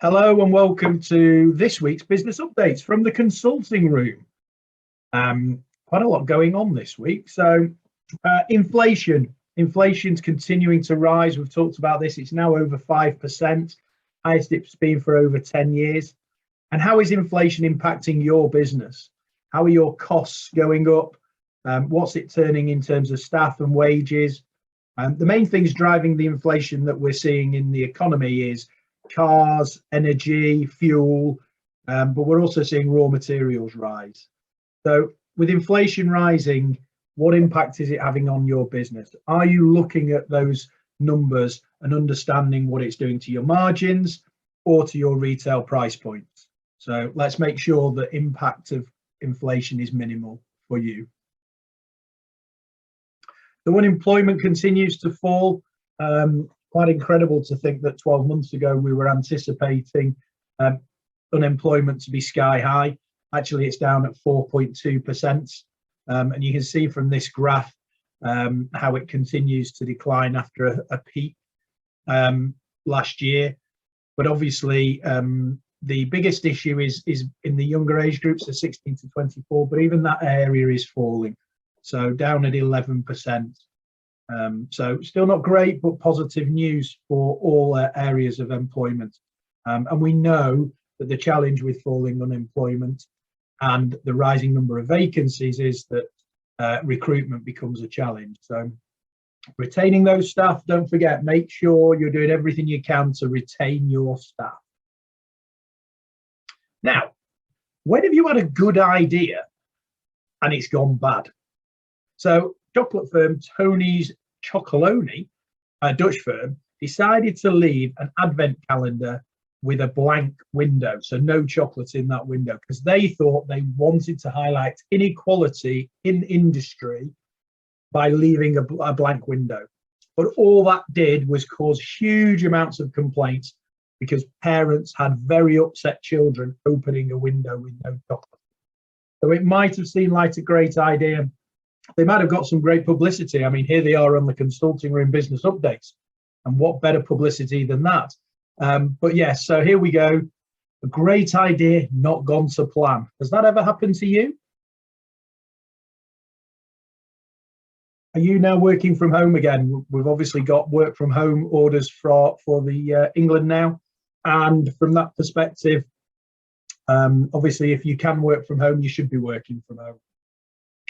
Hello and welcome to this week's business updates from the consulting room. Quite a lot going on this week. So inflation's continuing to rise. We've talked about this. It's now over 5%, highest it's been for over 10 years. And how is inflation impacting your business? How are your costs going up? What's it turning in terms of staff and wages? The main things driving the inflation that we're seeing in the economy is cars, energy, fuel, but we're also seeing raw materials rise. So with inflation rising, what impact is it having on your business? Are you looking at those numbers and understanding what it's doing to your margins or to your retail price points? So let's make sure the impact of inflation is minimal for you. The unemployment continues to fall. Quite incredible to think that 12 months ago we were anticipating unemployment to be sky high. Actually, it's down at 4.2%. And you can see from this graph how it continues to decline after a peak last year. But obviously, the biggest issue is in the younger age groups, so 16 to 24, but even that area is falling. So down at 11%. So still not great, but positive news for all areas of employment. And we know that the challenge with falling unemployment and the rising number of vacancies is that recruitment becomes a challenge. So retaining those staff, don't forget, make sure you're doing everything you can to retain your staff. Now, when have you had a good idea and it's gone bad? So chocolate firm Tony's Chocolonely, a Dutch firm, decided to leave an advent calendar with a blank window, so no chocolate in that window, because they thought they wanted to highlight inequality in industry by leaving a blank window. But all that did was cause huge amounts of complaints because parents had very upset children opening a window with no chocolate. So it might have seemed like a great idea. They might have got some great publicity. I mean, here they are on the consulting room business updates, and what better publicity than that? But yes, so here we go. A great idea, not gone to plan. Has that ever happened to you? Are you now working from home again? We've obviously got work from home orders for the England now. And from that perspective, obviously, if you can work from home, you should be working from home.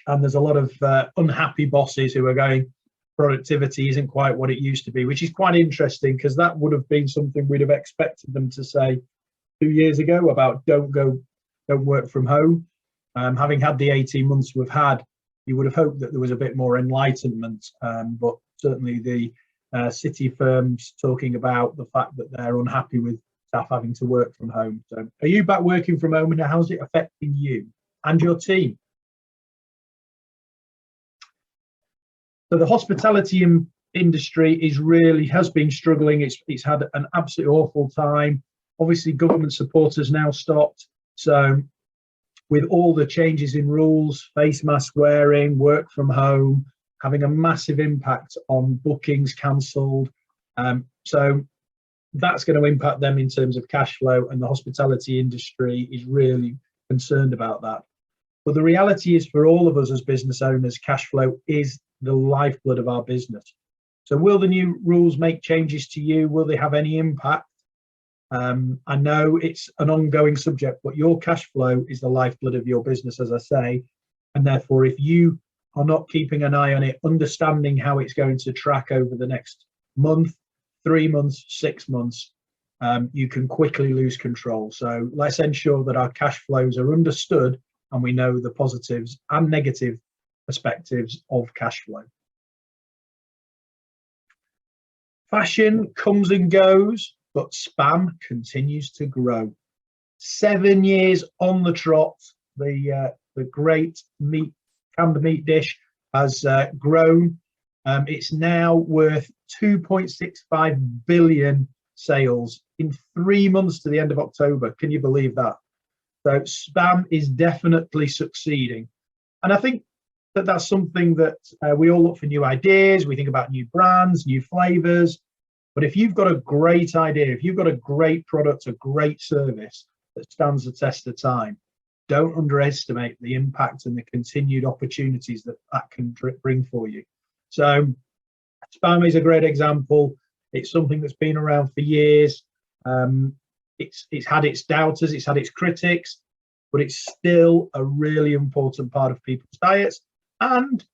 And there's a lot of unhappy bosses who are going, productivity isn't quite what it used to be, which is quite interesting because that would have been something we'd have expected them to say 2 years ago about don't work from home. Having had the 18 months we've had, you would have hoped that there was a bit more enlightenment, but certainly the city firms talking about the fact that they're unhappy with staff having to work from home. So are you back working from home, and how's it affecting you and your team? So the hospitality industry has been struggling. It's had an absolutely awful time. Obviously, government support has now stopped. So with all the changes in rules, face mask wearing, work from home, having a massive impact on bookings cancelled. So that's going to impact them in terms of cash flow, and the hospitality industry is really concerned about that. But the reality is, for all of us as business owners, cash flow is the lifeblood of our business. So will the new rules make changes to you? Will they have any impact? I know it's an ongoing subject, but your cash flow is the lifeblood of your business, as I say. And therefore, if you are not keeping an eye on it, understanding how it's going to track over the next month, 3 months, 6 months, you can quickly lose control. So let's ensure that our cash flows are understood and we know the positives and negative perspectives of cash flow. Fashion comes and goes, but spam continues to grow. 7 years on the trot, the great canned meat dish has grown. It's now worth 2.65 billion sales in 3 months to the end of October. Can you believe that? So spam is definitely succeeding. And I think that that's something that we all look for new ideas. We think about new brands, new flavors. But if you've got a great idea, if you've got a great product, a great service that stands the test of time, don't underestimate the impact and the continued opportunities that that can bring for you. So spam is a great example. It's something that's been around for years. It's had its doubters, it's had its critics, but it's still a really important part of people's diets. And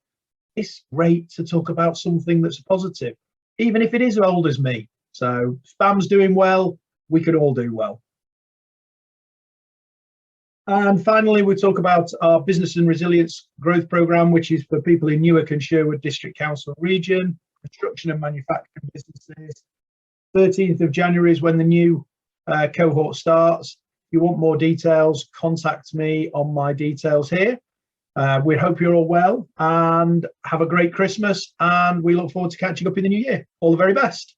it's great to talk about something that's positive, even if it is as old as me. So spam's doing well, we can all do well. And finally, we talk about our Business and Resilience Growth Programme, which is for people in Newark and Sherwood District Council region, construction and manufacturing businesses. 13th of January is when the new cohort starts. If you want more details, contact me on my details here. We hope you're all well and have a great Christmas, and we look forward to catching up in the new year. All the very best.